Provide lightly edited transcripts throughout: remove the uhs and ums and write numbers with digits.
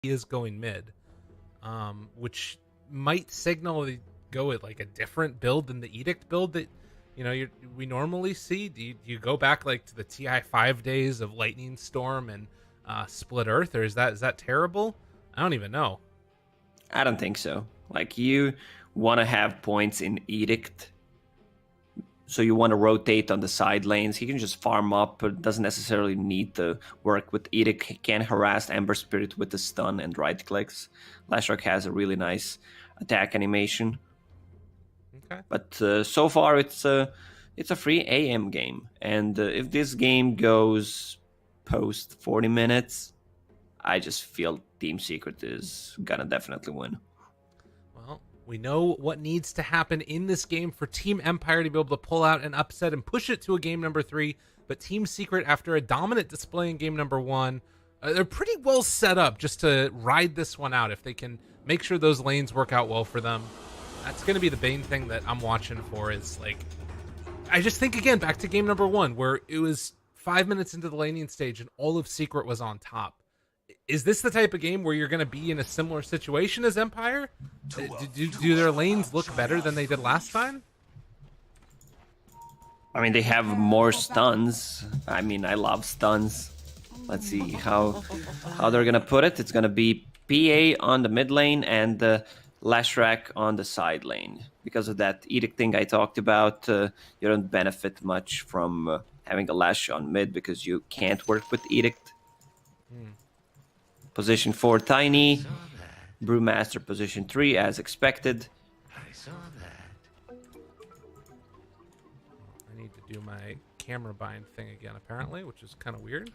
he is going mid, which might signal they go with like a different build than the Edict build that we normally see. Do you go back like to the TI5 days of Lightning Storm and Split Earth, or is that terrible? I don't even know. I don't think so. Like, you want to have points in Edict, so you want to rotate on the side lanes. He can just farm up, but doesn't necessarily need to work with Edict. He can harass Ember Spirit with the stun and right clicks. Lashrock has a really nice attack animation. Okay. But so far it's a free AM game, and if this game goes post 40 minutes, I just feel Team Secret is gonna definitely win. Well, we know what needs to happen in this game for Team Empire to be able to pull out an upset and push it to a game number 3. But Team Secret, after a dominant display in game number 1, they're pretty well set up just to ride this one out. If they can make sure those lanes work out well for them, that's going to be the main thing that I'm watching for. Is like, I just think again back to game number 1 where it was 5 minutes into the laning stage and all of Secret was on top. Is this the type of game where you're going to be in a similar situation as Empire? Do their lanes look better than they did last time? I mean, they have more stuns. I mean, I love stuns. Let's see how they're going to put it. It's going to be PA on the mid lane and Lashrak on the side lane. Because of that Edict thing I talked about, you don't benefit much from having a Lash on mid because you can't work with Edict. Position 4, Tiny. Brewmaster position 3, as expected. I saw that. I need to do my camera bind thing again, apparently, which is kind of weird.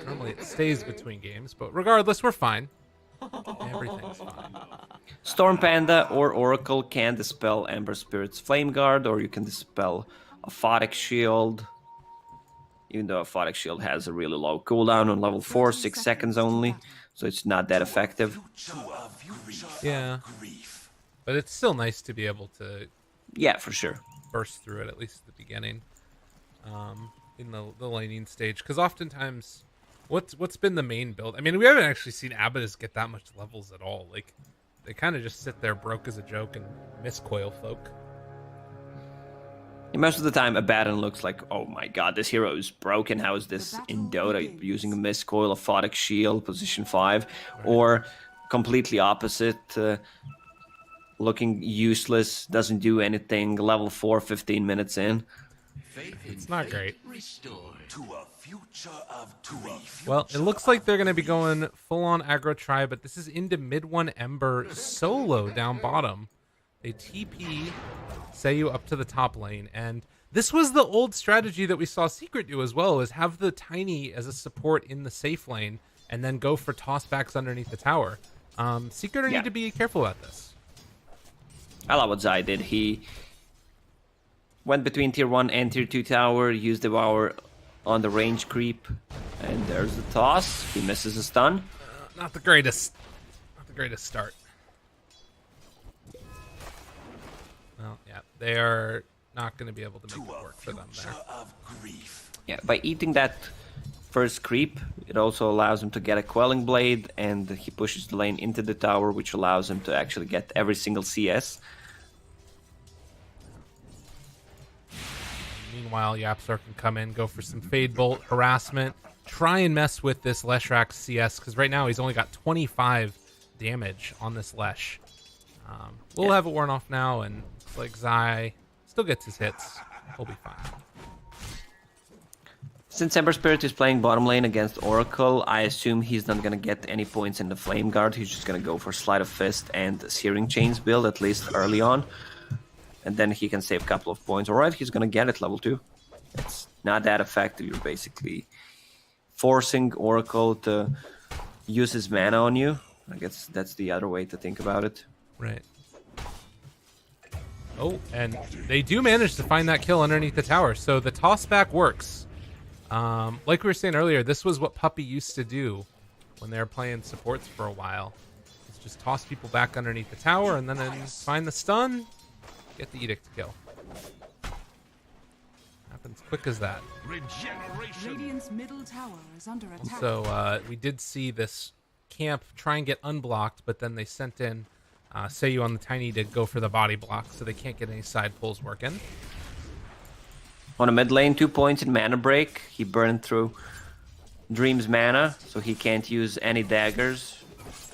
Normally it stays between games, but regardless, we're fine. Everything's fine. Storm Panda or Oracle can dispel Ember Spirit's Flame Guard, or you can dispel Aphotic Shield. Even though Aphotic Shield has a really low cooldown on level 4, 6 seconds only, so it's not that effective. Yeah, but it's still nice to be able to For sure. burst through it, at least at the beginning, in the laning stage. Because oftentimes, what's been the main build? I mean, we haven't actually seen Abaddis get that much levels at all. Like, they kind of just sit there broke as a joke and miss coil folk. Most of the time, Abaddon looks like, oh my god, this hero is broken. How is this in Dota? Using a Mistcoil, Aphotic Shield, position 5, or completely opposite, looking useless, doesn't do anything, level 4, 15 minutes in. It's not great. Well, it looks like they're going to be going full-on aggro try, but this is into MidOne Ember solo down bottom. They TP Seiyu up to the top lane, and this was the old strategy that we saw Secret do as well, is have the Tiny as a support in the safe lane, and then go for tossbacks underneath the tower. Secret need to be careful about this. I love what Zai did. He went between tier 1 and tier 2 tower, used Devour on the range creep, and there's the toss. He misses a stun. Not the greatest start. Well, yeah, they are not going to be able to make it work for them there. Yeah, by eating that first creep, it also allows him to get a Quelling Blade, and he pushes the lane into the tower, which allows him to actually get every single CS. Meanwhile, Yapstar can come in, go for some Fade Bolt, harassment, try and mess with this Leshrac CS, because right now he's only got 25 damage on this Lesh. We'll have it worn off now, and looks like Zai still gets his hits. He'll be fine. Since Ember Spirit is playing bottom lane against Oracle, I assume he's not going to get any points in the Flame Guard. He's just going to go for Sleight of Fist and Searing Chains build, at least early on. And then he can save a couple of points. Alright, he's going to get it level 2. It's not that effective. You're basically forcing Oracle to use his mana on you. I guess that's the other way to think about it. Right. Oh, and they do manage to find that kill underneath the tower, so the tossback works. Like we were saying earlier, this was what Puppey used to do when they were playing supports for a while. It's just toss people back underneath the tower and then find the stun, get the Edict kill. Happens quick as that. Radiant's middle tower is under attack. So we did see this camp, try and get unblocked, but then they sent in Seiyu on the Tiny to go for the body block, so they can't get any side pulls working. On a mid lane, 2 points in mana break. He burned through Dream's mana, so he can't use any daggers.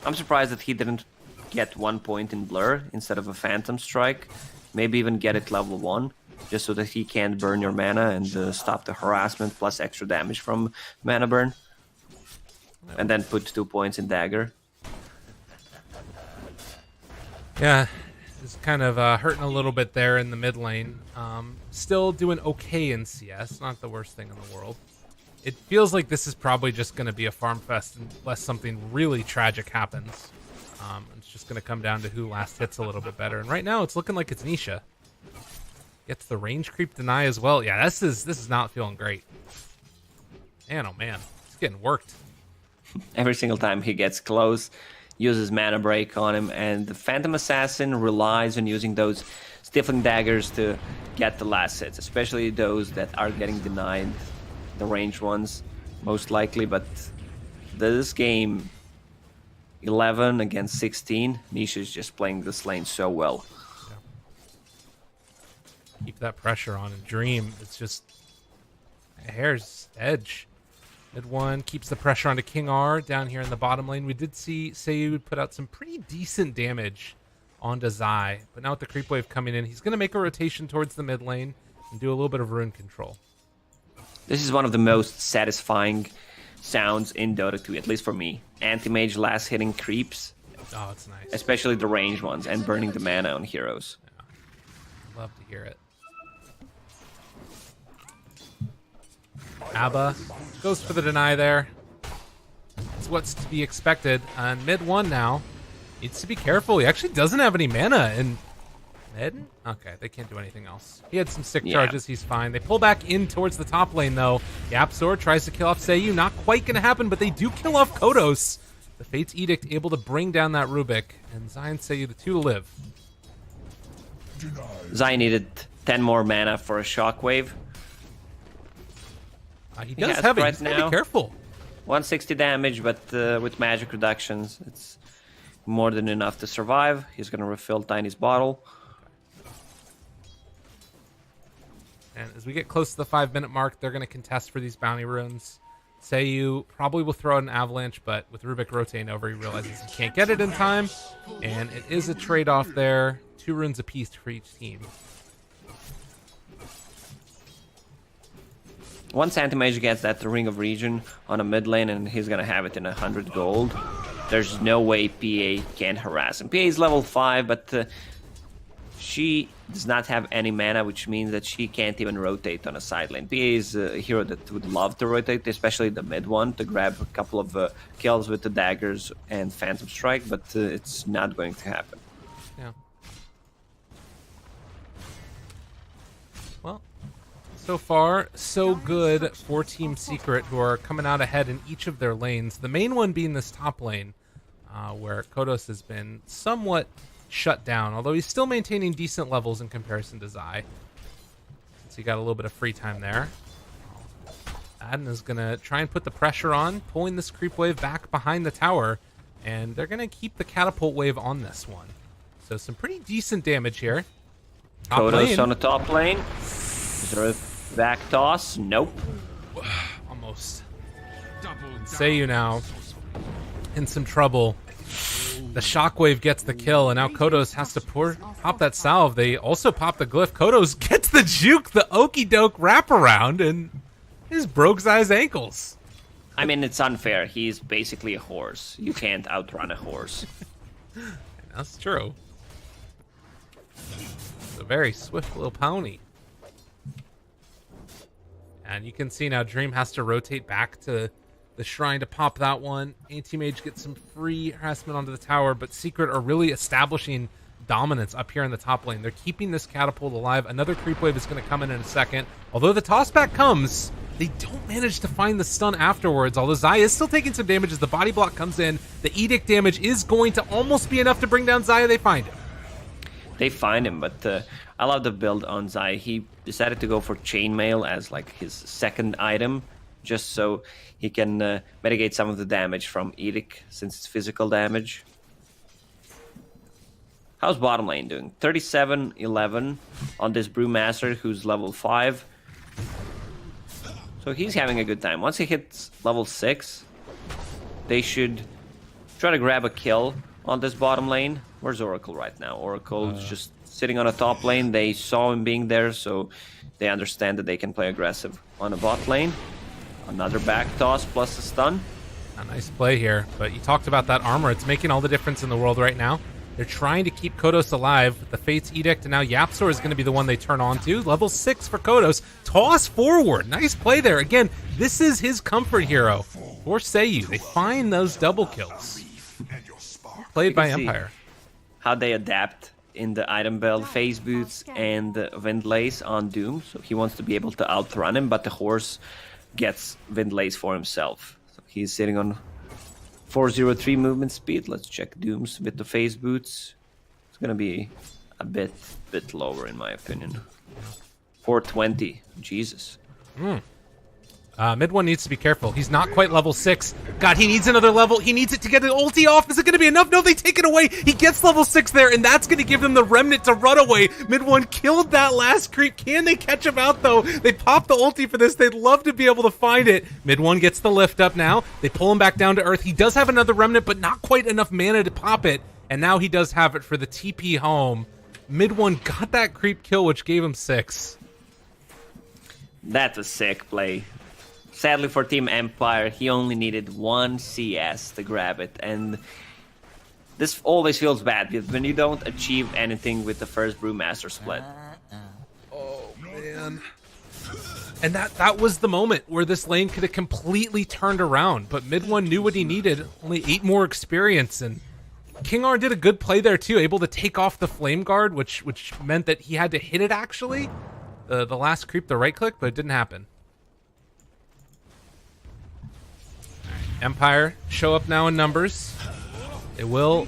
I'm surprised that he didn't get 1 point in Blur instead of a Phantom Strike. Maybe even get it level 1, just so that he can't burn your mana and stop the harassment plus extra damage from mana burn. And then put 2 points in dagger. Yeah, it's kind of hurting a little bit there in the mid lane. Still doing okay in CS, not the worst thing in the world. It feels like this is probably just going to be a farm fest unless something really tragic happens. It's just going to come down to who last hits a little bit better. And right now, it's looking like it's Nisha. Gets the range creep deny as well. Yeah, this is not feeling great. Man, oh man, it's getting worked. Every single time he gets close, uses mana break on him, and the Phantom Assassin relies on using those stifling daggers to get the last hits, especially those that are getting denied, the ranged ones, most likely. But this game, 11 against 16, Nisha is just playing this lane so well. Yeah. Keep that pressure on, and Dream, it's just a hair's edge. MidOne keeps the pressure onto King R down here in the bottom lane. We did see Seiyu put out some pretty decent damage onto Zai, but now with the creep wave coming in, he's going to make a rotation towards the mid lane and do a little bit of rune control. This is one of the most satisfying sounds in Dota 2, at least for me. Anti-mage last hitting creeps. Oh, it's nice. Especially the ranged ones, and burning the mana on heroes. Yeah. Love to hear it. Abba goes for the deny there. It's what's to be expected. And MidOne now needs to be careful. He actually doesn't have any mana in mid. Okay, they can't do anything else. He had some sick charges. He's fine. They pull back in towards the top lane, though. Yapzor tries to kill off Seiyu. Not quite going to happen, but they do kill off Kodos. The Fate's Edict able to bring down that Rubik. And Zai and Seiyu, the two to live. Zai needed 10 more mana for a shockwave. He does have it. Right He's now. gotta be careful. 160 damage, but with magic reductions, it's more than enough to survive. He's going to refill Tiny's bottle. And as we get close to the 5-minute mark, they're going to contest for these bounty runes. Seiyu probably will throw out an avalanche, but with Rubik rotating over, he realizes he can't get it in time. And it is a trade-off there. 2 runes apiece for each team. Once Anti-Mage gets that Ring of Region on a mid lane, and he's going to have it in 100 gold, there's no way PA can harass him. PA is level 5, but she does not have any mana, which means that she can't even rotate on a side lane. PA is a hero that would love to rotate, especially the mid one, to grab a couple of kills with the daggers and Phantom Strike, but it's not going to happen. Yeah. Well, so far, so good for Team Secret, who are coming out ahead in each of their lanes. The main one being this top lane, where Kodos has been somewhat shut down, although he's still maintaining decent levels in comparison to Zai. So he got a little bit of free time there. Adden is going to try and put the pressure on, pulling this creep wave back behind the tower, and they're going to keep the catapult wave on this one. So some pretty decent damage here. Kodos on the top lane. Is there a back toss? Nope. Almost. Seiyu now in some trouble. The shockwave gets the kill, and now Kodos has to pop that salve. They also pop the glyph. Kodos gets the juke, the okie doke wraparound, and just broke Zai's ankles. I mean, it's unfair. He's basically a horse. You can't outrun a horse. That's true. It's a very swift little pony. And you can see now Dream has to rotate back to the shrine to pop that one. Anti-Mage gets some free harassment onto the tower, but Secret are really establishing dominance up here in the top lane. They're keeping this catapult alive. Another creep wave is going to come in a second. Although the toss back comes, they don't manage to find the stun afterwards, although Zai is still taking some damage as the body block comes in. The Edict damage is going to almost be enough to bring down Zai. They find him. They find him, but I love the build on Zai. He decided to go for chainmail as like his second item, just so he can mitigate some of the damage from Edict, since it's physical damage. How's bottom lane doing? 37-11 on this Brewmaster, who's level 5. So he's having a good time. Once he hits level 6, they should try to grab a kill on this bottom lane. Where's Oracle right now? Oracle's just sitting on a top lane. They saw him being there, so they understand that they can play aggressive on a bot lane. Another back toss plus a stun. A nice play here, but you talked about that armor. It's making all the difference in the world right now. They're trying to keep Kodos alive with the Fate's Edict, and now Yapzor is going to be the one they turn on to. Level 6 for Kodos. Toss forward. Nice play there. Again, this is his comfort hero. For Seiyu, they find those double kills. Played by Empire. How they adapt in the item build, Phase Boots and Windlace on Doom. So he wants to be able to outrun him, but the horse gets Windlace for himself. So he's sitting on 403 movement speed. Let's check Doom's with the Phase Boots. It's gonna be a bit lower in my opinion. 420. Jesus. MidOne needs to be careful. He's not quite level 6. God, he needs another level. He needs it to get the ulti off. Is it going to be enough? No, they take it away. He gets level 6 there, and that's going to give them the remnant to run away. MidOne killed that last creep. Can they catch him out, though? They pop the ulti for this. They'd love to be able to find it. MidOne gets the lift up now. They pull him back down to earth. He does have another remnant, but not quite enough mana to pop it. And now he does have it for the TP home. MidOne got that creep kill, which gave him 6. That's a sick play. Sadly for Team Empire, he only needed 1 CS to grab it, and this always feels bad because when you don't achieve anything with the first Brewmaster split. Oh man. And that was the moment where this lane could have completely turned around, but MidOne knew what he needed. Only 8 more experience, and KingR did a good play there too, able to take off the Flame Guard, which meant that he had to hit it actually. The last creep, the right click, but it didn't happen. Empire show up now in numbers. They will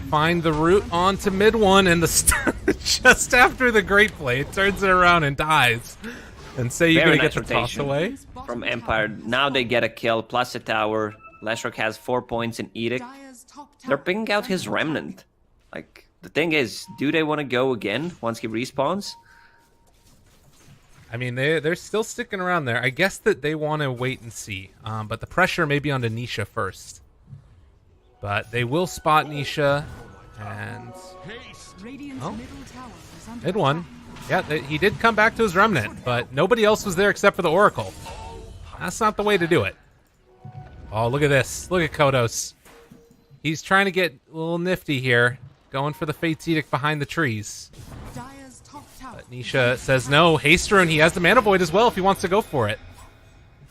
find the route onto MidOne, and the stun just after the great play, it turns it around and dies. And say you're going to get the toss away. From Empire, now they get a kill plus a tower. Leshrac has 4 points in Edict. They're picking out his remnant. Like, the thing is, do they want to go again once he respawns? I mean, they're still sticking around there. I guess that they want to wait and see. But the pressure may be on to Nisha first. But they will spot Nisha. And... oh. MidOne. Yeah, he did come back to his remnant. But nobody else was there except for the Oracle. That's not the way to do it. Oh, look at this. Look at Kodos. He's trying to get a little nifty here. Going for the Fate's Edict behind the trees. But Nisha says no. Haster, and he has the Mana Void as well if he wants to go for it.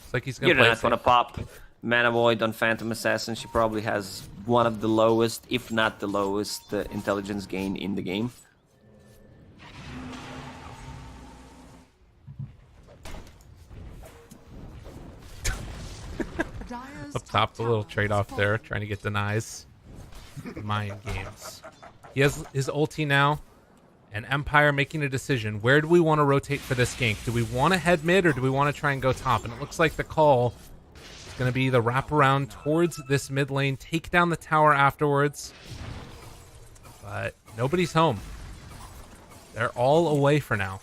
Looks like he's going to play it. You're not going to pop Mana Void on Phantom Assassin. She probably has one of the lowest, if not the lowest, intelligence gain in the game. Up top, the little trade-off there, trying to get denies. Mind games. He has his ulti now. And Empire making a decision. Where do we want to rotate for this gank? Do we want to head mid or do we want to try and go top? And it looks like the call is going to be the wraparound towards this mid lane. Take down the tower afterwards. But nobody's home. They're all away for now.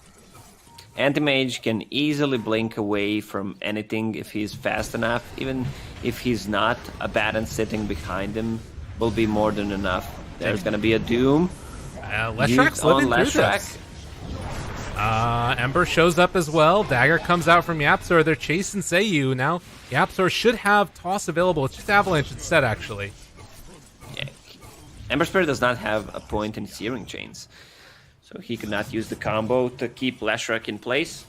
Anti-Mage can easily blink away from anything if he's fast enough. Even if he's not, a Baton sitting behind him will be more than enough. There's going to be a Doom. Leshrac's living through this. Ember shows up as well. Dagger comes out from Yapzor. They're chasing Seiyu now. Yapzor should have toss available. It's just Avalanche instead, actually. Yeah. Ember Spirit does not have a point in Searing Chains, so he could not use the combo to keep Leshrac in place.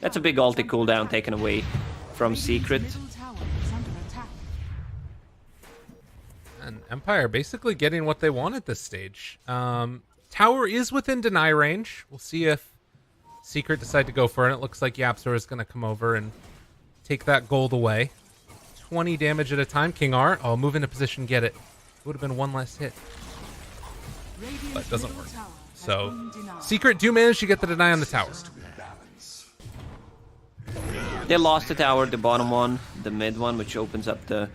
That's a big ulti cooldown taken away from Secret. And Empire basically getting what they want at this stage. Tower is within deny range. We'll see if Secret decide to go for it. It looks like Yapzor is going to come over and take that gold away. 20 damage at a time. KingR, oh, move into position, get it. Would have been one less hit. But it doesn't work. So, Secret do manage to get the deny on the tower. They lost the tower, the bottom one, the mid one, which opens up the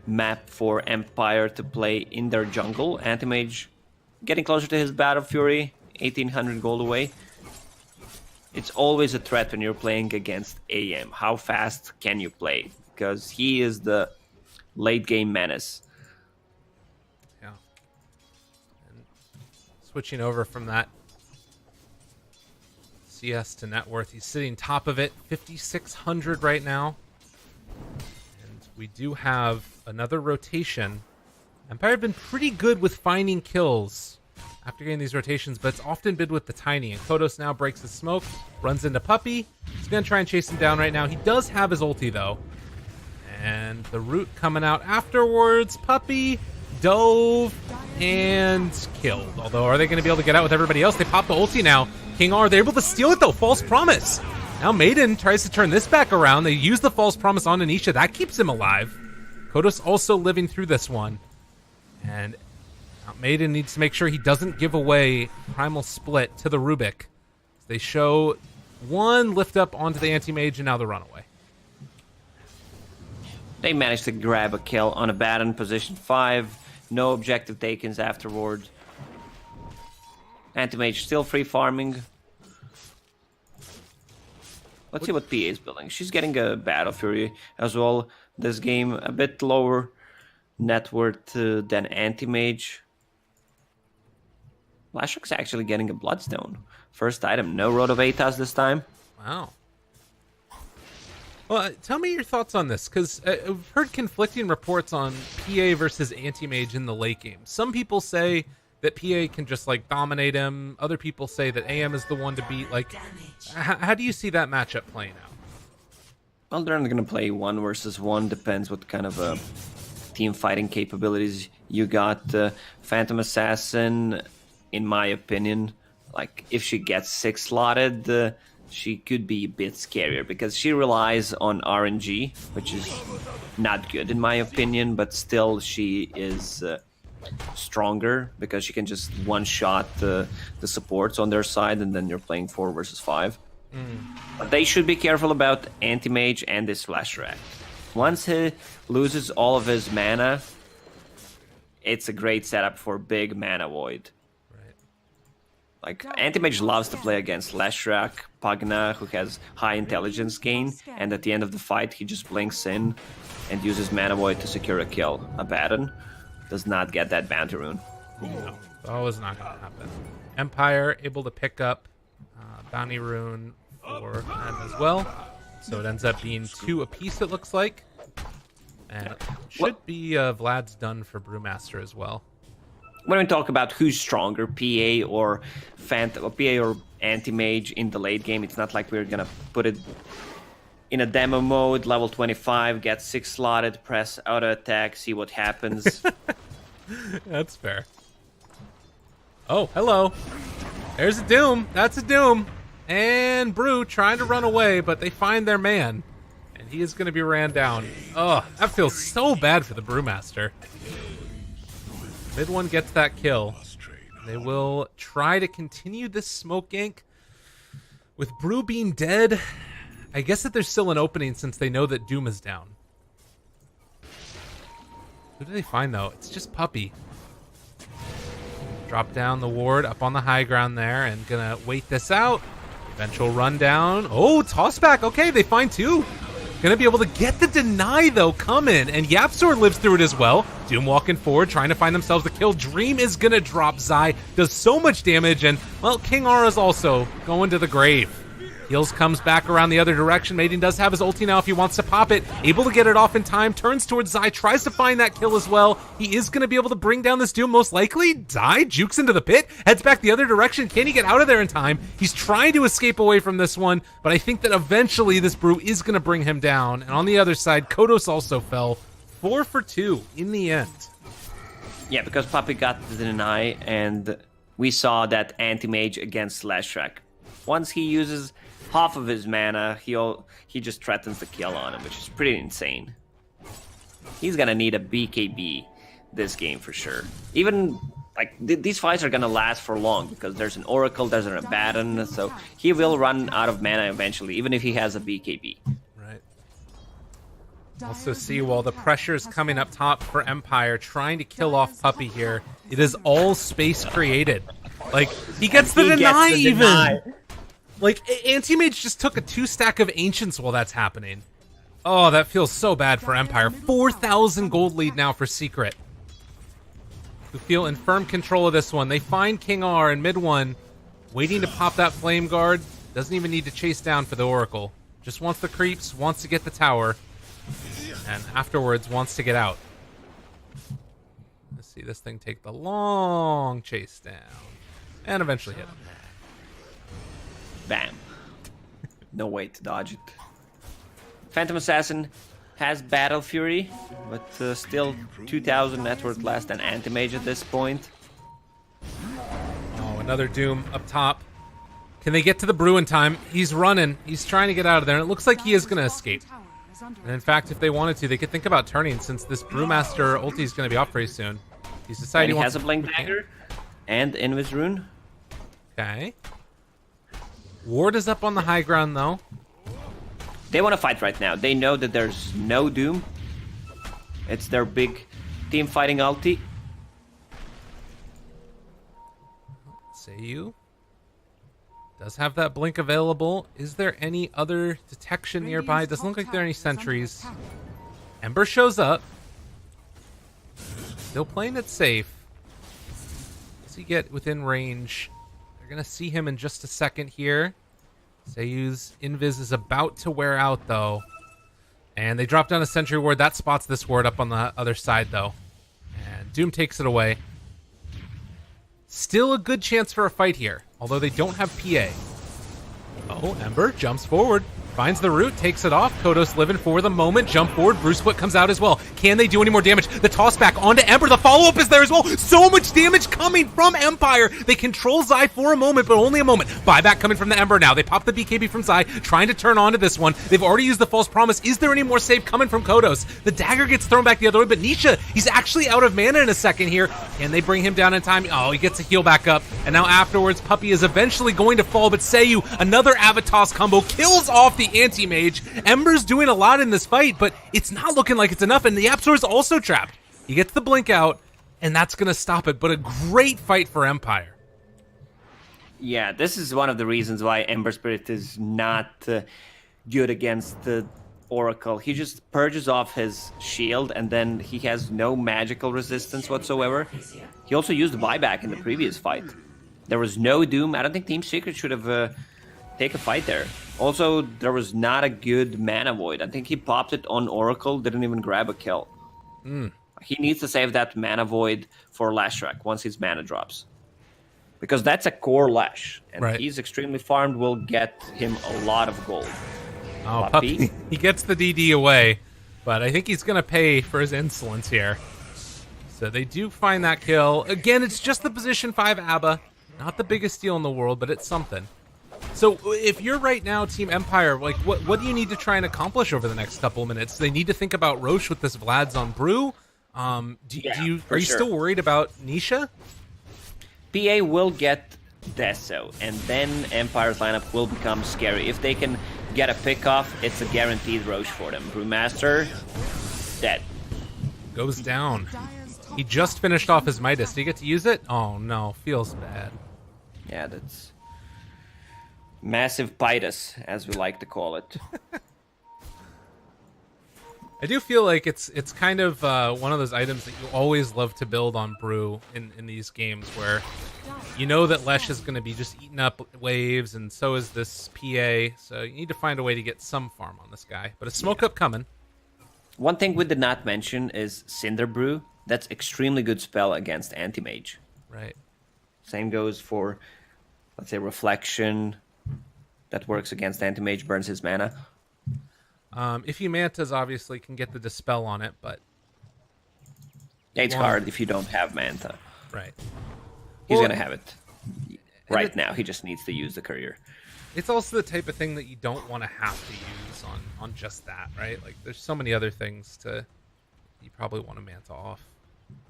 map for Empire to play in their jungle. Anti-Mage getting closer to his Battle Fury, 1800 gold away. It's always a threat when you're playing against AM. How fast can you play? Because he is the late game menace. Yeah. And switching over from that CS to net worth, he's sitting top of it, 5,600 right now. And we do have another rotation. Empire have been pretty good with finding kills after getting these rotations, but it's often been with the tiny. And Kodos now breaks his smoke, runs into Puppey. He's going to try and chase him down right now. He does have his ulti, though. And the root coming out afterwards. Puppey dove and killed. Although, are they going to be able to get out with everybody else? They pop the ulti now. King R, they're able to steal it, though. False Promise. Now MidOne tries to turn this back around. They use the False Promise on Nisha. That keeps him alive. Kodos also living through this one. And MidOne needs to make sure he doesn't give away Primal Split to the Rubik. They show one lift up onto the Anti-Mage and now the runaway. They managed to grab a kill on a Baron, position 5. No objective takens afterward. Anti-Mage still free farming. Let's see what PA is building. She's getting a Battle Fury as well. This game a bit lower net worth than Anti-Mage. Lashrock's actually getting a Bloodstone. First item, no Road of Aetas this time. Wow. Well, tell me your thoughts on this, because I've heard conflicting reports on PA versus Anti-Mage in the late game. Some people say that PA can just, like, dominate him. Other people say that AM is the one to beat. Like, how do you see that matchup playing out? Well, they're not going to play 1 versus 1. Depends what kind of team fighting capabilities you got. Phantom Assassin, in my opinion, like, if she gets 6 slotted, she could be a bit scarier because she relies on RNG, which is not good in my opinion, but still she is stronger because she can just one-shot the supports on their side, and then you're playing 4 versus 5. But they should be careful about Anti-Mage and this Flash Rack. Once he loses all of his mana, it's a great setup for big mana void. Like, Anti-Mage loves to play against Leshrac, Pagna, who has high intelligence gain, and at the end of the fight, he just blinks in and uses Mana Void to secure a kill. Abaddon does not get that bounty rune. No, that was not going to happen. Empire able to pick up bounty rune for them as well. So it ends up being 2 apiece, it looks like. And it should be Vlad's done for Brewmaster as well. When we talk about who's stronger, PA or Phantom, or PA or Anti-Mage in the late game, it's not like we're gonna put it in a demo mode, level 25, get 6 slotted, press auto attack, see what happens. That's fair. Oh, hello. There's a Doom. That's a Doom. And Brew trying to run away, but they find their man. And he is going to be ran down. Oh, that feels so bad for the Brewmaster. MidOne gets that kill. They will try to continue this smoke gank. With Brew being dead, I guess that there's still an opening since they know that Doom is down. Who do they find, though? It's just Puppey. Drop down the ward up on the high ground there and gonna wait this out. Eventual rundown. Oh, tossback. Okay, they find 2. Gonna be able to get the deny, though, coming. And Yapsor lives through it as well. Doom walking forward, trying to find themselves the kill. Dream is gonna drop Zai. Does so much damage. And, well, King Ara's also going to the grave. Heals comes back around the other direction. MidOne does have his ulti now if he wants to pop it. Able to get it off in time. Turns towards Zai. Tries to find that kill as well. He is going to be able to bring down this Doom most likely. Zai jukes into the pit. Heads back the other direction. Can he get out of there in time? He's trying to escape away from this one. But I think that eventually this Brew is going to bring him down. And on the other side, Kodos also fell. 4 for 2 in the end. Yeah, because Puppey got the deny, and we saw that Anti-Mage against Lashrac. Once he uses half of his mana, he just threatens the kill on him, which is pretty insane. He's gonna need a BKB this game for sure. Even like these fights are gonna last for long because there's an Oracle, there's an Abaddon, so he will run out of mana eventually, even if he has a BKB. Right. Also see while the pressure is coming up top for Empire, trying to kill off Puppey here, it is all space created. Like, he gets the deny even! Like, Anti-Mage just took a 2-stack of Ancients while that's happening. Oh, that feels so bad for Empire. 4,000 gold lead now for Secret, who feel in firm control of this one. They find King R and MidOne, waiting to pop that Flame Guard. Doesn't even need to chase down for the Oracle. Just wants the creeps, wants to get the tower, and afterwards wants to get out. Let's see this thing take the long chase down, and eventually hit him. Bam. No way to dodge it. Phantom Assassin has Battle Fury, but still 2,000 net worth less than Anti-Mage at this point. Oh, another Doom up top. Can they get to the brew in time? He's running. He's trying to get out of there, and it looks like he is going to escape. And in fact, if they wanted to, they could think about turning, since this Brewmaster ulti is going to be off very soon. He's decided And he wants has a Blink Dagger and Invis Rune. Okay. Ward is up on the high ground, though. They want to fight right now. They know that there's no Doom. It's their big team fighting ulti. Seiyu does have that blink available. Is there any other detection nearby? Doesn't look like there are any sentries. Ember shows up. Still playing it safe. Does he get within range? They're going to see him in just a second here. Seiyu's Invis is about to wear out, though. And they drop down a sentry ward. That spots this ward up on the other side, though. And Doom takes it away. Still a good chance for a fight here, although they don't have PA. Oh, Ember jumps forward, finds the root, takes it off. Kodos living for the moment. Jump forward. Bruce Foot comes out as well. Can they do any more damage? The toss back onto Ember. The follow-up is there as well. So much damage coming from Empire. They control Zai for a moment, but only a moment. Buyback coming from the Ember now. They pop the BKB from Zai, trying to turn on to this one. They've already used the false promise. Is there any more save coming from Kodos? The dagger gets thrown back the other way, but Nisha, he's actually out of mana in a second here. Can they bring him down in time? Oh, he gets a heal back up. And now afterwards, Puppey is eventually going to fall, but Seiyu, another Avatos combo, kills off the Anti-Mage. Ember's doing a lot in this fight, but it's not looking like it's enough, and the Absol is also trapped. He gets the blink out, and that's going to stop it, but a great fight for Empire. Yeah, this is one of the reasons why Ember Spirit is not good against the Oracle. He just purges off his shield, and then he has no magical resistance whatsoever. He also used buyback in the previous fight. There was no Doom. I don't think Team Secret should have taken a fight there. Also, there was not a good mana void. I think he popped it on Oracle, didn't even grab a kill. He needs to save that mana void for Lashrak once his mana drops. Because that's a core Lash, and Right. he's extremely farmed, will get him a lot of gold. Oh, Puppey. Puppey. He gets the DD away, but I think he's going to pay for his insolence here. So they do find that kill. Again, it's just the position 5 ABBA. Not the biggest deal in the world, but it's something. So if you're right now Team Empire, like what do you need to try and accomplish over the next couple of minutes? They need to think about Roche with this Vlad's on Brew. Are you still worried about Nisha? PA will get Deso, and then Empire's lineup will become scary. If they can get a pick off, it's a guaranteed Roche for them. Brewmaster, dead. Goes down. He just finished off his Midas. Did he get to use it? Oh no, feels bad. Yeah, that's massive Pitus, as we like to call it. I do feel like it's kind of one of those items that you always love to build on Brew in these games, where you know that Lesh is going to be just eating up waves, and so is this PA, so you need to find a way to get some farm on this guy. But a smoke up coming. One thing we did not mention is Cinder Brew. That's extremely good spell against Anti-Mage. Right. Same goes for, let's say, Reflection. That works against Anti-Mage, burns his mana. If he Mantas obviously can get the Dispel on it, but... Yeah, it's hard if you don't have Manta. Right. He's Well, going to have it right now. He just needs to use the Courier. It's also the type of thing that you don't want to have to use on just that, right? Like, there's so many other things you probably want to Manta off.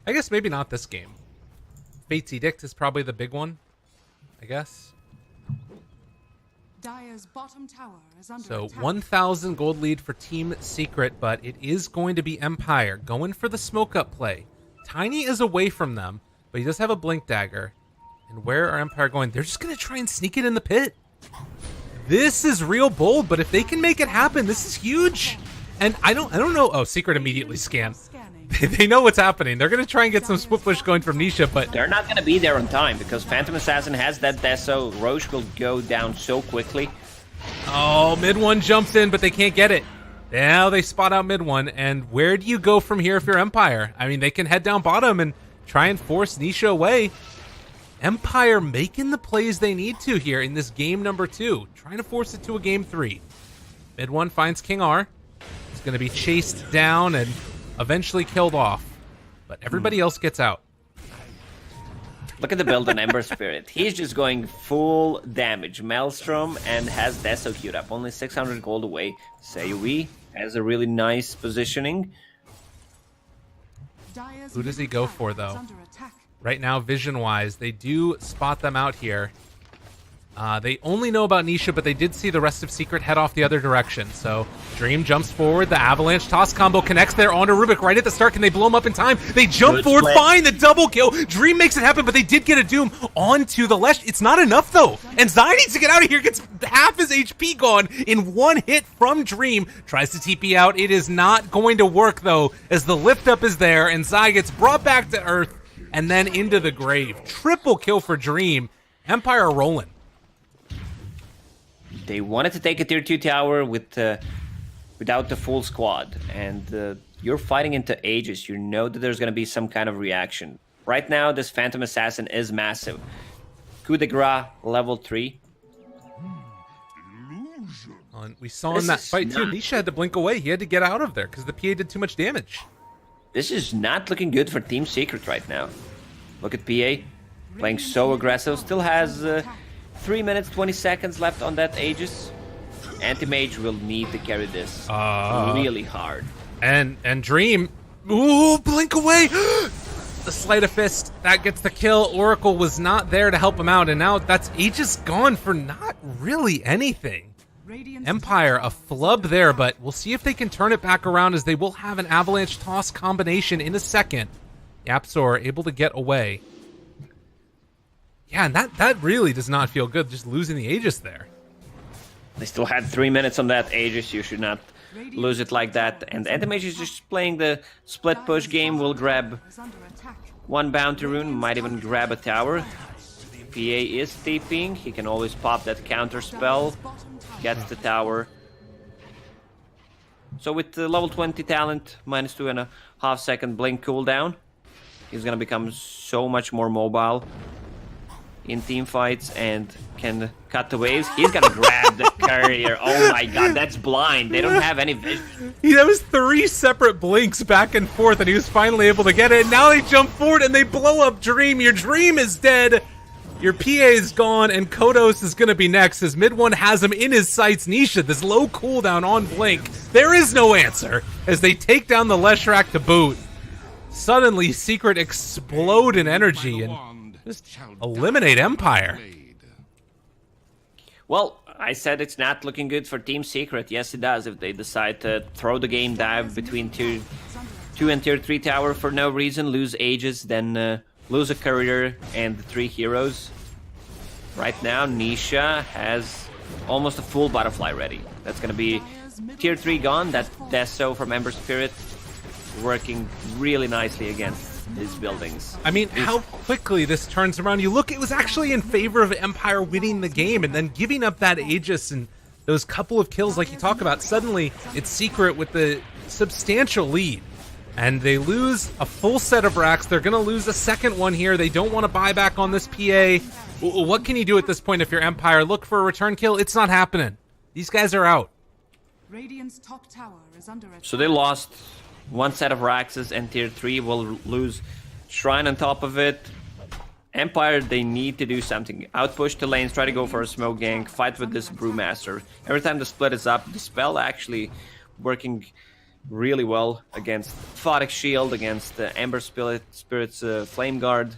I guess maybe not this game. Fate's Edict is probably the big one, I guess. Dire's bottom tower is under So attack. 1,000 gold lead for Team Secret, but it is going to be Empire going for the smoke up play. Tiny is away from them, but he does have a blink dagger. And where are Empire going? They're just going to try and sneak it in the pit. This is real bold, but if they can make it happen, this is huge. And I don't know. Oh, Secret immediately scanned. They know what's happening. They're going to try and get some split push going from Nisha, but They're not going to be there on time because Phantom Assassin has that Deso. Roche will go down so quickly. oh, MidOne jumps in, but they can't get it. Now they spot out MidOne, and where do you go from here if you're Empire? I mean, they can head down bottom and try and force Nisha away. Empire making the plays they need to here in this game number 2, trying to force it to a game 3. MidOne finds King R. He's going to be chased down and eventually killed off, but everybody else gets out. Look at the build on Ember Spirit. He's just going full damage. Maelstrom and has Deso queued up. Only 600 gold away. Sayui has a really nice positioning. Dire's Who does he middle go tower for, is though? under attack. Right now, vision-wise, they do spot them out here. They only know about Nisha, but they did see the rest of Secret head off the other direction. So Dream jumps forward. The Avalanche toss combo connects there onto Rubik right at the start. Can they blow him up in time? They jump Good forward, split. find the double kill. Dream makes it happen, but they did get a Doom onto the Lesh. It's not enough, though. And Zai needs to get out of here. Gets half his HP gone in one hit from Dream. Tries to TP out. It is not going to work, though, as the lift up is there, and Zai gets brought back to Earth and then into the grave. Triple kill for Dream. Empire rolling. They wanted to take a tier 2 tower with without the full squad, and you're fighting into Aegis. You know that there's going to be some kind of reaction. Right now, this Phantom Assassin is massive. Coup de grace level 3. And we saw This in that is fight too, not- Nisha had to blink away. He had to get out of there because the PA did too much damage. This is not looking good for Team Secret right now. Look at PA, playing so aggressive. Still has 3 minutes, 20 seconds left on that Aegis. Anti-Mage will need to carry this really hard. And Dream, ooh, blink away. The sleight of fist, that gets the kill. Oracle was not there to help him out, and now that's Aegis gone for not really anything. Radiant's Empire, top a tower is flub under there, attack. but we'll see if they can turn it back around as they will have an Avalanche toss combination in a second. Yapsor able to get away. Yeah, and that really does not feel good, just losing the Aegis there. They still had 3 minutes on that Aegis. You should not lose it like that. And Anti-Mage is just playing the split push game. Will grab Is under attack. one bounty rune, might even grab a tower. PA is TPing. He can always pop that counter spell. Dire's bottom tower Gets the tower. So with the level 20 talent, minus 2.5 second blink cooldown, he's gonna become so much more mobile in team fights and can cut the waves. He's gonna grab the carrier. Oh my god, that's blind. They don't have any vision. That was 3 separate blinks back and forth, and he was finally able to get it. And now they jump forward and they blow up Dream. Your Dream is dead. Your PA is gone, and Kodos is going to be next as MidOne has him in his sights. Nisha, this low cooldown on Blink. There is no answer as they take down the Leshrac to boot. Suddenly, Secret explode in energy and just eliminate Empire. Well, I said it's not looking good for Team Secret. Yes, it does. If they decide to throw the game dive between tier 2 and tier 3 tower for no reason, lose Aegis, then lose a courier and the 3 heroes. Right now, Nisha has almost a full butterfly ready. That's gonna be tier 3 gone. That Deso from Ember Spirit working really nicely against his buildings. I mean, how quickly this turns around. You look, it was actually in favor of Empire winning the game and then giving up that Aegis and those couple of kills like you talk about. Suddenly, it's Secret with the substantial lead. And they lose a full set of racks. They're going to lose a second one here. They don't want to buy back on this PA. What can you do at this point if you're Empire? Look for a return kill? It's not happening. These guys are out. Radiant's top tower is under attack. So they lost one set of Raxes, and tier 3 will lose Shrine on top of it. Empire, they need to do something. Outpush the lanes, try to go for a smoke gank, fight with this Brewmaster. Every time the split is up, the spell actually working really well against Photic Shield, against Ember Spirit's Flame Guard.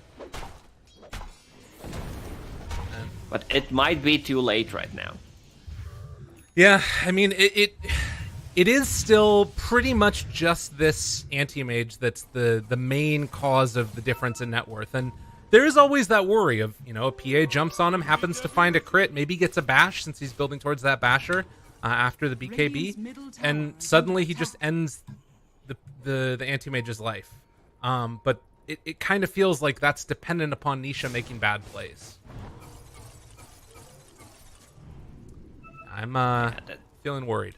But it might be too late right now. Yeah, I mean, it is still pretty much just this anti-mage that's the main cause of the difference in net worth. And there is always that worry of, you know, a PA jumps on him, happens to find a crit, maybe gets a bash since he's building towards that basher after the BKB, and suddenly he just ends the anti-mage's life. But it kind of feels like that's dependent upon Nisha making bad plays. I'm feeling worried.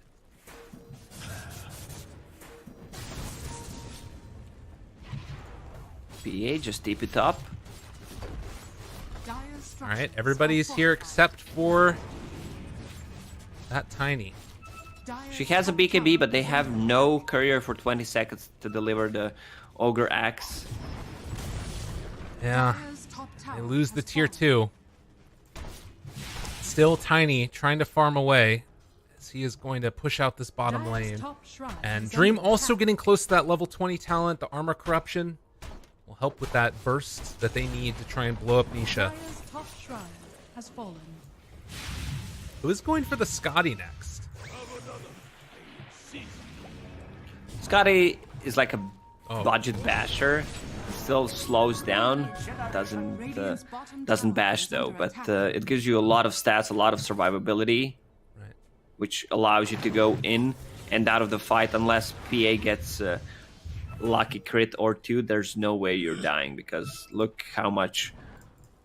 PA, just deep it up. All right, everybody's here except for that Tiny. She has a BKB, but they have no courier for 20 seconds to deliver the Ogre Axe. Yeah, they lose the tier 2. Still Tiny trying to farm away as he is going to push out this bottom lane. And Dream also getting close to that level 20 talent. The armor corruption will help with that burst that they need to try and blow up Nisha. Who is going for the Scotty next? Scotty is like a budget basher. Still slows down, doesn't bash though, but it gives you a lot of stats, a lot of survivability, right, which allows you to go in and out of the fight. Unless PA gets a lucky crit or two, there's no way you're dying, because look how much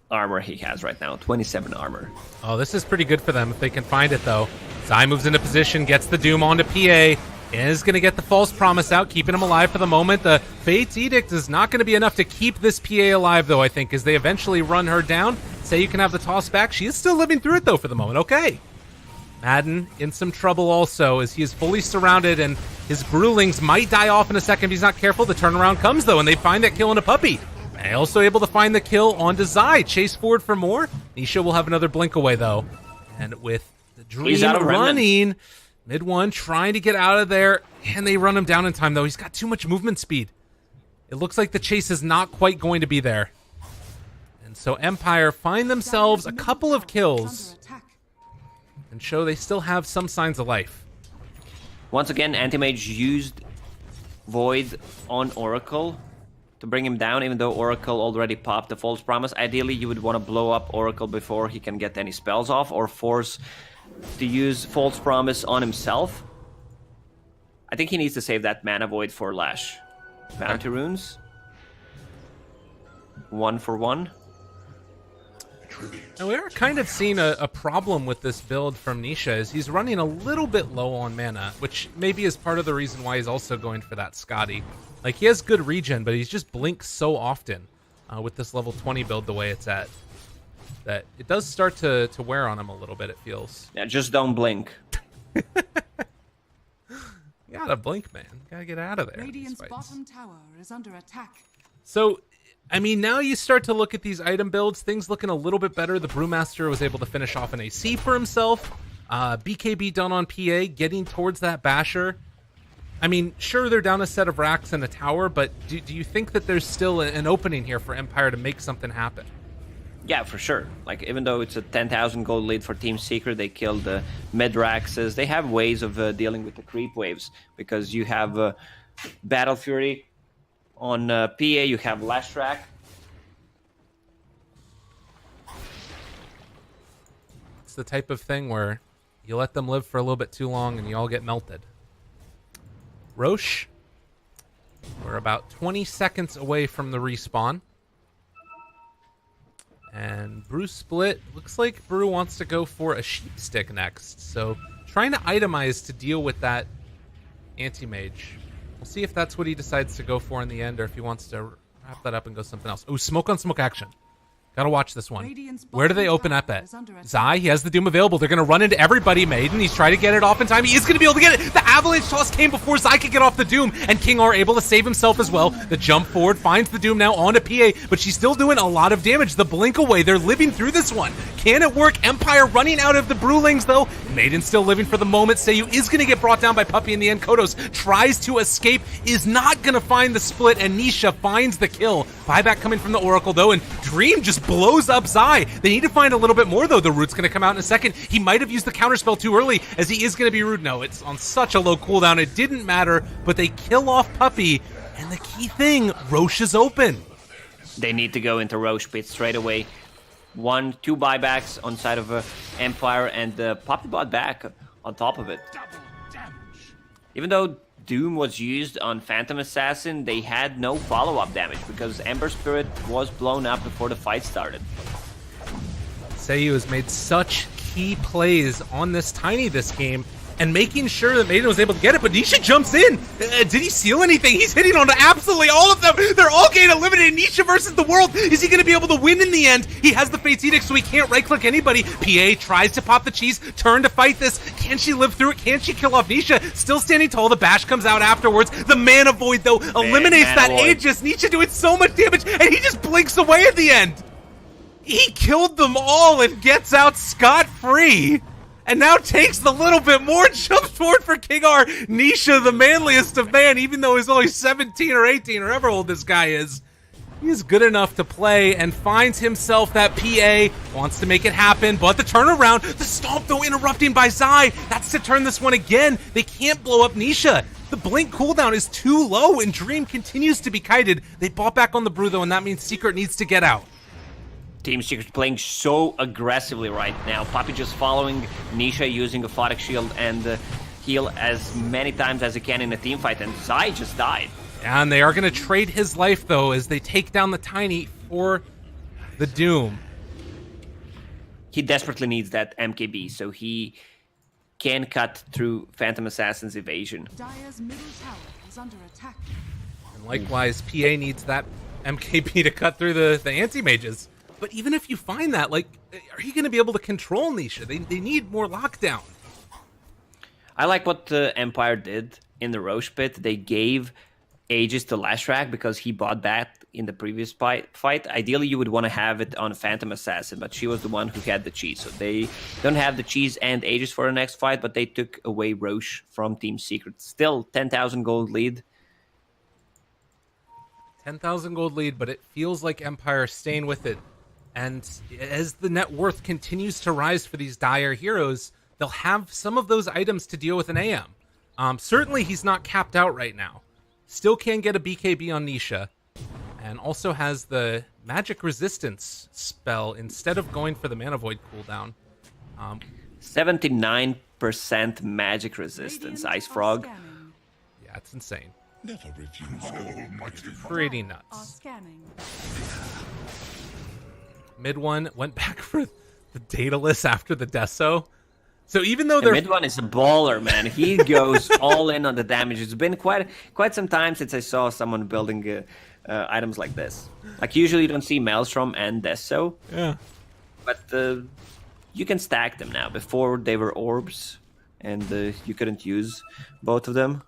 armor he has right now, 27 armor. Oh, this is pretty good for them if they can find it though. Zai moves into position, gets the Doom onto PA, is going to get the false promise out, keeping him alive for the moment. The Fate's Edict is not going to be enough to keep this PA alive, though, I think, as they eventually run her down. Say you can have the toss back. She is still living through it, though, for the moment. Okay. Madden in some trouble also, as he is fully surrounded, and his Brewlings might die off in a second if he's not careful. The turnaround comes, though, and they find that kill on a Puppey. And also able to find the kill onto Zai. Chase forward for more. Nisha will have another blink away, though. And with the Dream running... MidOne trying to get out of there, and they run him down in time, though. He's got too much movement speed. It looks like the chase is not quite going to be there. And so Empire find themselves a couple of kills and show they still have some signs of life. Once again, Anti-Mage used Void on Oracle to bring him down, even though Oracle already popped the false promise. Ideally, you would want to blow up Oracle before he can get any spells off, or force to use false promise on himself. I think he needs to save that mana void for Lash. Bounty runes. 1 for 1. And we are kind of seeing a problem with this build from Nisha, is he's running a little bit low on mana, which maybe is part of the reason why he's also going for that Scotty. Like, he has good regen, but he's just blinks so often with this level 20 build the way it's at, that it does start to wear on him a little bit, it feels. Yeah, just don't blink. You gotta blink, man. You gotta get out of there. Radiant's bottom tower is under attack. So, I mean, now you start to look at these item builds, things looking a little bit better. The Brewmaster was able to finish off an AC for himself. BKB done on PA, getting towards that basher. I mean, sure, they're down a set of racks and a tower, but do you think that there's still an opening here for Empire to make something happen? Yeah, for sure. Like, even though it's a 10,000 gold lead for Team Secret, they killed the mid-raxes. They have ways of dealing with the creep waves, because you have Battle Fury on PA, you have Lash Rack. It's the type of thing where you let them live for a little bit too long and you all get melted. Roche, we're about 20 seconds away from the respawn. And Brew split. Looks like Brew wants to go for a sheep stick next. So trying to itemize to deal with that anti-mage. We'll see if that's what he decides to go for in the end, or if he wants to wrap that up and go something else. Oh, smoke on smoke action. Gotta watch this one. Where do they open up at? Zai, he has the Doom available. They're gonna run into everybody. Maiden, he's trying to get it off in time. He is gonna be able to get it. The avalanche toss came before Zai could get off the Doom, and King R able to save himself as well. The jump forward finds the Doom now onto PA, but she's still doing a lot of damage. The blink away, they're living through this one. Can it work? Empire running out of the Brewlings though. Maiden still living for the moment. Seiyu is gonna get brought down by Puppey in the end. Kodos tries to escape, is not gonna find the split, and Nisha finds the kill. Buyback coming from the Oracle though, and Dream just just blows up Zai. They need to find a little bit more, though. The root's going to come out in a second. He might have used the counterspell too early, as he is going to be rude. No, it's on such a low cooldown. It didn't matter, but they kill off Puppey. And the key thing, Rosh is open. They need to go into Rosh pit straight away. 1, 2 buybacks on side of Empire, and Puppey bought back on top of it. Even though Doom was used on Phantom Assassin, they had no follow-up damage because Ember Spirit was blown up before the fight started. Seiyu has made such key plays on this Tiny this game, and making sure that MidOne was able to get it, but Nisha jumps in. Did he steal anything? He's hitting on absolutely all of them. They're all getting eliminated. Nisha versus the world. Is he going to be able to win in the end? He has the Fate's Edict, so he can't right-click anybody. PA tries to pop the cheese, turn to fight this. Can she live through it? Can she kill off Nisha? Still standing tall. The bash comes out afterwards. The Mana Void, though, eliminates that Aegis. Nisha doing so much damage, and he just blinks away at the end. He killed them all and gets out scot-free. And now takes the little bit more, jumps forward for King R. Nisha, the manliest of man, even though he's only 17 or 18 or however old this guy is. He's good enough to play and finds himself that PA, wants to make it happen, but the turnaround, the stomp though interrupting by Zai, that's to turn this one again. They can't blow up Nisha. The blink cooldown is too low and Dream continues to be kited. They bought back on the brew though, and that means Secret needs to get out. Team Secret's playing so aggressively right now. Puppey just following Nisha, using a Photic Shield and heal as many times as he can in a team fight, and Zai just died. And they are going to trade his life, though, as they take down the Tiny for the Doom. He desperately needs that MKB, so he can cut through Phantom Assassin's evasion. Dire's middle tower is under attack. And likewise, PA needs that MKB to cut through the anti-mages. But even if you find that, like, are you going to be able to control Nisha? They need more lockdown. I like what Empire did in the Rosh pit. They gave Aegis to Lashrak because he bought that in the previous fight. Ideally, you would want to have it on Phantom Assassin, but she was the one who had the cheese. So they don't have the cheese and Aegis for the next fight, but they took away Rosh from Team Secret. Still 10,000 gold lead. 10,000 gold lead, but it feels like Empire staying with it. And as the net worth continues to rise for these dire heroes, they'll have some of those items to deal with an AM. Certainly he's not capped out right now. Still can get a BKB on Nisha. And also has the magic resistance spell instead of going for the Mana Void cooldown. 79% magic resistance, Ice Frog. Yeah, it's insane. Never refuse gold. Pretty Are nuts. scanning. MidOne went back for the Daedalus after the Deso. So even though they're... MidOne is a baller, man. He goes all in on the damage. It's been quite some time since I saw someone building items like this. Like, usually you don't see Maelstrom and Deso. Yeah. But you can stack them now. Before they were orbs, and you couldn't use both of them.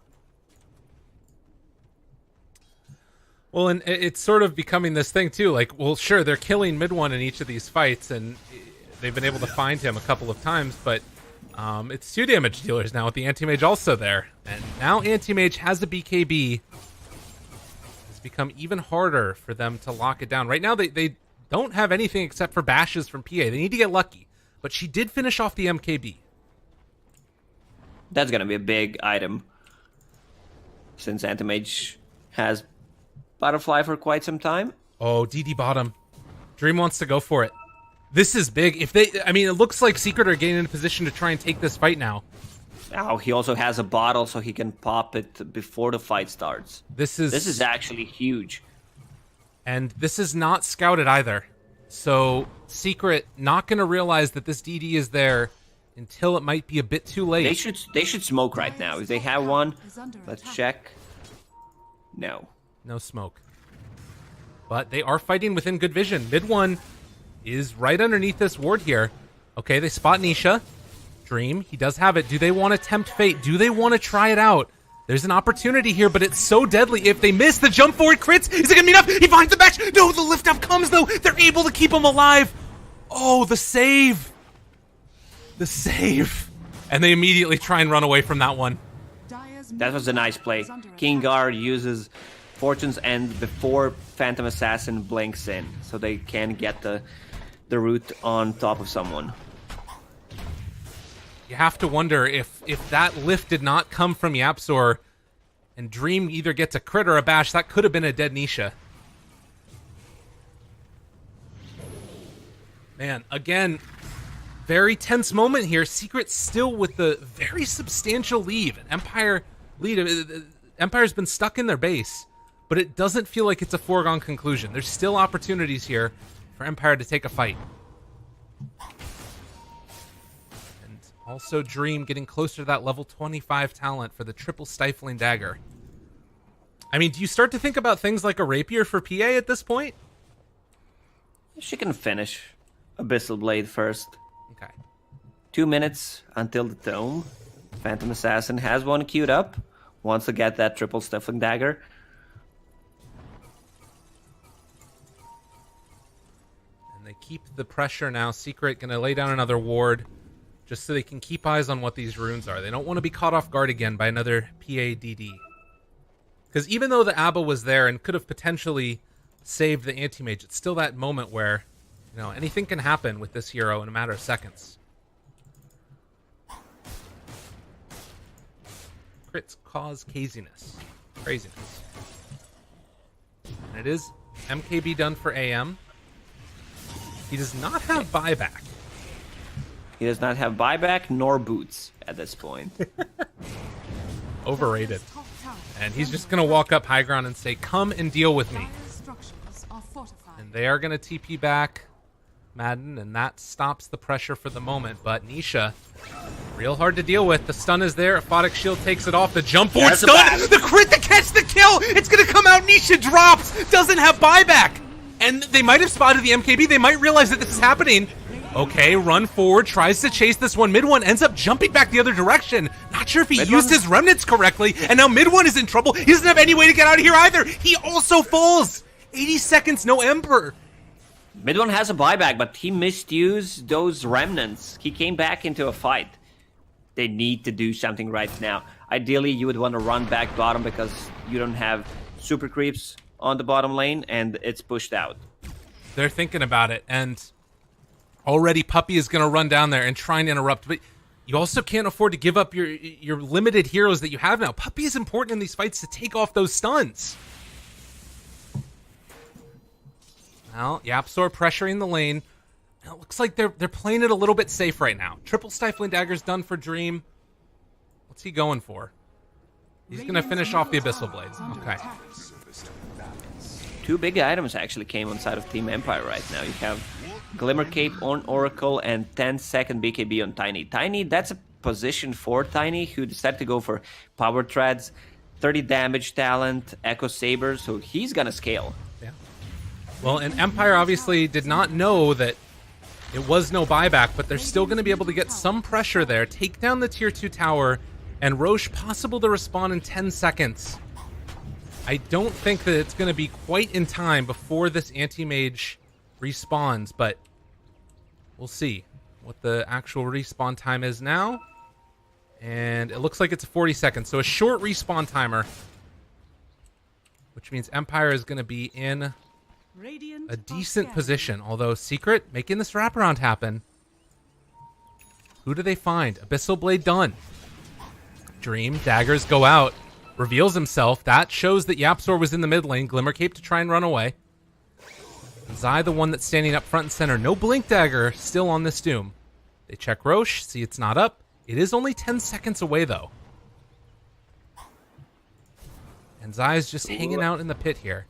Well, and it's sort of becoming this thing, too. Like, well, sure, they're killing MidOne in each of these fights, and they've been able to find him a couple of times, but it's 2 damage dealers now with the Anti-Mage also there. And now Anti-Mage has a BKB. It's become even harder for them to lock it down. Right now, they don't have anything except for bashes from PA. They need to get lucky, but she did finish off the MKB. That's going to be a big item, since Anti-Mage has Butterfly for quite some time. Oh, DD bottom. Dream wants to go for it. This is big. If they, I mean, it looks like Secret are getting in a position to try and take this fight now. Oh, he also has a bottle, so he can pop it before the fight starts. This is actually huge. And this is not scouted either. So Secret not going to realize that this DD is there until it might be a bit too late. They should smoke right now. If they have one, let's check. No. No smoke. But they are fighting within good vision. MidOne is right underneath this ward here. Okay, they spot Nisha. Dream, he does have it. Do they want to tempt fate? Do they want to try it out? There's an opportunity here, but it's so deadly. If they miss the jump forward crits, is it going to be enough? He finds the bash. No, the lift up comes, though. They're able to keep him alive. Oh, the save. The save. And they immediately try and run away from that one. That was a nice play. King Guard uses Fortune's End before Phantom Assassin blinks in, so they can get the root on top of someone. You have to wonder if that lift did not come from YapzOr and Dream either gets a crit or a bash, that could have been a dead Nisha. Man, again, very tense moment here. Secret still with the very substantial lead. Empire's been stuck in their base, but it doesn't feel like it's a foregone conclusion. There's still opportunities here for Empire to take a fight. And also Dream getting closer to that level 25 talent for the triple stifling dagger. I mean, do you start to think about things like a rapier for PA at this point? She can finish Abyssal Blade first. Okay. 2 minutes until the tome. Phantom Assassin has one queued up. Wants to get that triple stifling dagger. And they keep the pressure now. Secret gonna lay down another ward just so they can keep eyes on what these runes are. They don't want to be caught off guard again by another PADD. Because even though the Abba was there and could have potentially saved the anti-mage, it's still that moment where, you know, anything can happen with this hero in a matter of seconds. Crits cause craziness. And it is MKB done for AM. He does not have buyback. He does not have buyback nor boots at this point. Overrated. And he's just going to walk up high ground and say, come and deal with me. And they are going to TP back Madden, and that stops the pressure for the moment. But Nisha, real hard to deal with. The stun is there. Aphotic Shield takes it off. The jump forward stun. The crit to catch the kill. It's going to come out. Nisha drops. Doesn't have buyback. And they might have spotted the MKB. They might realize that this is happening. Okay, run forward, tries to chase this one. MidOne ends up jumping back the other direction. Not sure if he used his remnants correctly, and now MidOne is in trouble. He doesn't have any way to get out of here either. He also falls. 80 seconds, no Ember. MidOne has a buyback, but he misused those remnants. He came back into a fight. They need to do something right now. Ideally, you would want to run back bottom because you don't have super creeps on the bottom lane, and it's pushed out. They're thinking about it, and already Puppey is going to run down there and try and interrupt, but you also can't afford to give up your limited heroes that you have now. Puppey is important in these fights to take off those stuns. Well, YapzOr pressuring the lane. It looks like they're playing it a little bit safe right now. Triple Stifling Dagger's done for Dream. What's he going for? He's going to finish off the Abyssal Blade. Okay. 2 big items actually came on side of Team Empire right now. You have Glimmer Cape on Oracle and 10-second BKB on Tiny. Tiny, that's a position for Tiny, who decided to go for Power Treads, 30 damage talent, Echo Saber, so he's gonna scale. Yeah. Well, and Empire obviously did not know that it was no buyback, but they're still going to be able to get some pressure there, take down the tier 2 tower, and Roche possible to respawn in 10 seconds. I don't think that it's going to be quite in time before this anti-mage respawns, but we'll see what the actual respawn time is now. And it looks like it's 40 seconds, so a short respawn timer, which means Empire is going to be in a decent position, although Secret making this wraparound happen. Who do they find? Abyssal Blade done. Dream, daggers go out. Reveals himself. That shows that YapzOr was in the mid lane. Glimmer Cape to try and run away. Zai, the one that's standing up front and center. No Blink Dagger still on this Doom. They check Roche. See it's not up. It is only 10 seconds away, though. And Zai is just hanging out in the pit here.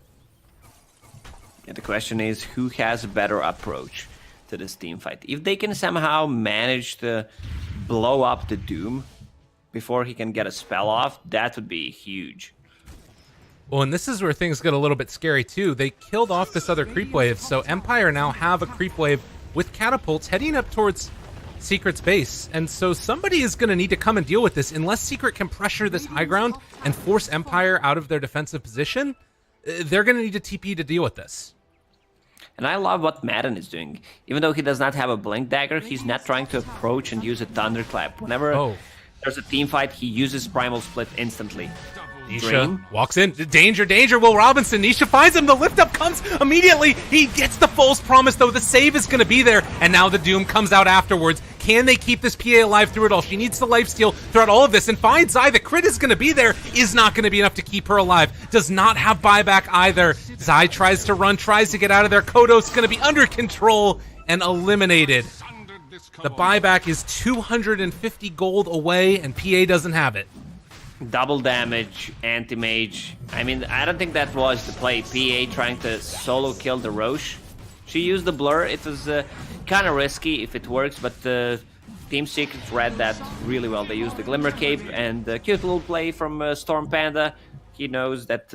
Yeah, the question is, who has a better approach to this team fight? If they can somehow manage to blow up the Doom before he can get a spell off, that would be huge. Well, and this is where things get a little bit scary, too. They killed off this other creep wave, so Empire now have a creep wave with catapults heading up towards Secret's base. And so somebody is going to need to come and deal with this. Unless Secret can pressure this high ground and force Empire out of their defensive position, they're going to need a TP to deal with this. And I love what Madden is doing. Even though he does not have a Blink Dagger, he's not trying to approach and use a Thunderclap. Whenever there's a team fight, he uses Primal Split instantly. Nisha Dream. walks in. Danger, danger. Will Robinson. Nisha finds him. The lift up comes immediately. He gets the false promise, though. The save is going to be there. And now the Doom comes out afterwards. Can they keep this PA alive through it all? She needs the lifesteal throughout all of this. And finds Zai. The crit is going to be there. Is not going to be enough to keep her alive. Does not have buyback either. Zai tries to run, tries to get out of there. Kodo's going to be under control and eliminated. The buyback is 250 gold away, and PA doesn't have it. Double damage, anti-mage. I mean, I don't think that was the play. PA trying to solo kill the Roche. She used the blur. It was kind of risky if it works, but Team Secret read that really well. They used the Glimmer Cape and the cute little play from Storm Panda. He knows that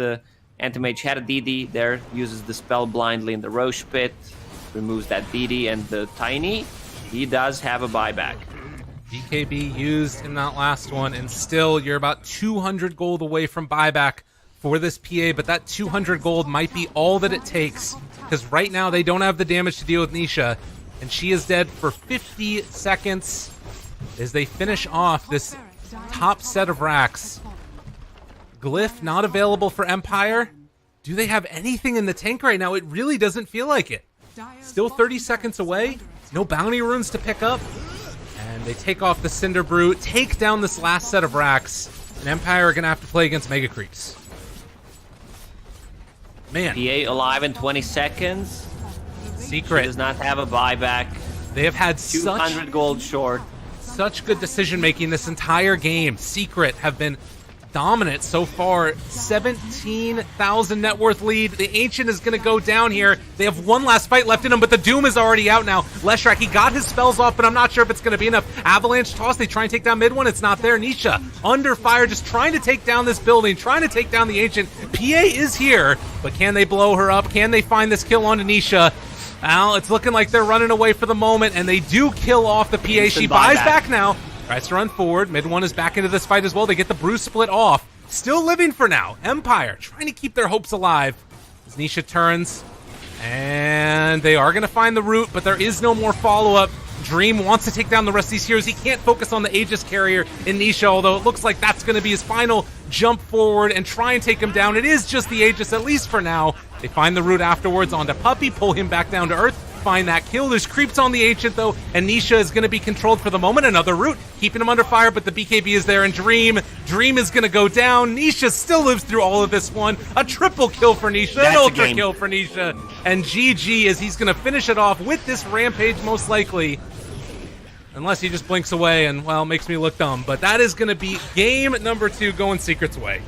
anti-mage had a DD there, uses the spell blindly in the Roche pit, removes that DD, and the Tiny, he does have a buyback. BKB used in that last one, and still you're about 200 gold away from buyback for this PA, but that 200 gold might be all that it takes, because right now they don't have the damage to deal with Nisha, and she is dead for 50 seconds as they finish off this top set of racks. Glyph not available for Empire. Do they have anything in the tank right now? It really doesn't feel like it. Still 30 seconds away. No bounty runes to pick up. And they take off the Cinder Brew, take down this last set of racks, and Empire are going to have to play against Mega Creeps. Man. PA alive in 20 seconds. Secret. She does not have a buyback. They have had 200 gold short. Such good decision making this entire game. Secret have been dominant so far. 17,000 net worth lead. The Ancient is going to go down here. They have one last fight left in them, but the Doom is already out now. Leshrac, he got his spells off, but I'm not sure if it's going to be enough. Avalanche toss, they try and take down MidOne. It's not there. Nisha under fire, just trying to take down this building, trying to take down the Ancient. PA is here, but can they blow her up? Can they find this kill onto Nisha? Well, it's looking like they're running away for the moment, and they do kill off the PA. She buys back now. Tries to run forward. MidOne is back into this fight as well. They get the Brew split off. Still living for now. Empire trying to keep their hopes alive. As Nisha turns. And they are going to find the root, but there is no more follow-up. Dream wants to take down the rest of these heroes. He can't focus on the Aegis carrier in Nisha, although it looks like that's going to be his final jump forward and try and take him down. It is just the Aegis, at least for now. They find the root afterwards onto Puppey, pull him back down to earth. Find that kill. There's creeps on the Ancient, though, and Nisha is going to be controlled for the moment. Another root, keeping him under fire, but the BKB is there, and Dream is going to go down. Nisha still lives through all of this one. A triple kill for Nisha, an ultra kill for Nisha, and GG as he's going to finish it off with this Rampage, most likely. Unless he just blinks away and, well, makes me look dumb. But that is going to be game number 2 going Secret's way.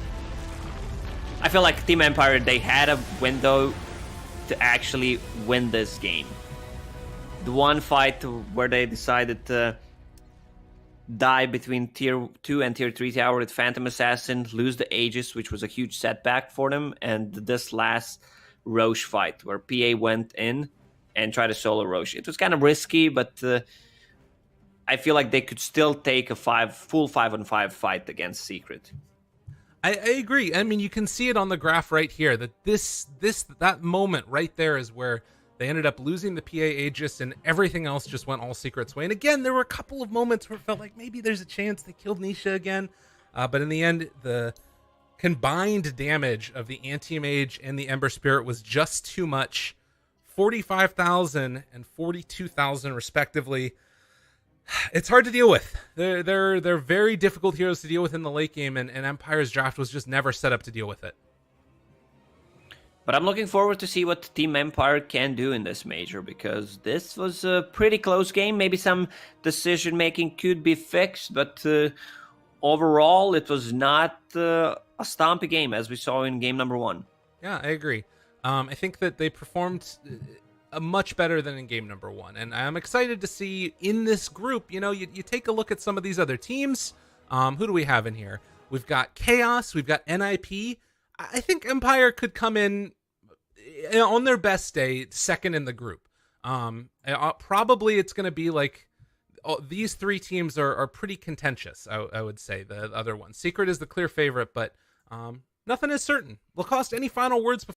I feel like Team Empire, they had a window to actually win this game. The one fight where they decided to die between Tier 2 and Tier 3 tower with Phantom Assassin, lose the Aegis, which was a huge setback for them, and this last Roche fight where PA went in and tried to solo Roche. It was kind of risky, but I feel like they could still take a full 5-on-5 fight against Secret. I agree. I mean, you can see it on the graph right here that that moment right there is where they ended up losing the PA Aegis and everything else just went all Secret's way. And again, there were a couple of moments where it felt like maybe there's a chance they killed Nisha again. But in the end, the combined damage of the Anti-Mage and the Ember Spirit was just too much. 45,000 and 42,000 respectively. It's hard to deal with. They're very difficult heroes to deal with in the late game, and Empire's draft was just never set up to deal with it. But I'm looking forward to see what Team Empire can do in this major, because this was a pretty close game. Maybe some decision making could be fixed, but overall it was not a stompy game as we saw in game number 1. Yeah, I agree. I think that they performed much better than in game number 1, and I'm excited to see in this group. You know, you take a look at some of these other teams. Who do we have in here? We've got Chaos, we've got NIP. I think Empire could come in on their best day second in the group. Probably it's going to be like these 3 teams are pretty contentious. I would say the other one. Secret is the clear favorite, but nothing is certain. Lacoste, any final words before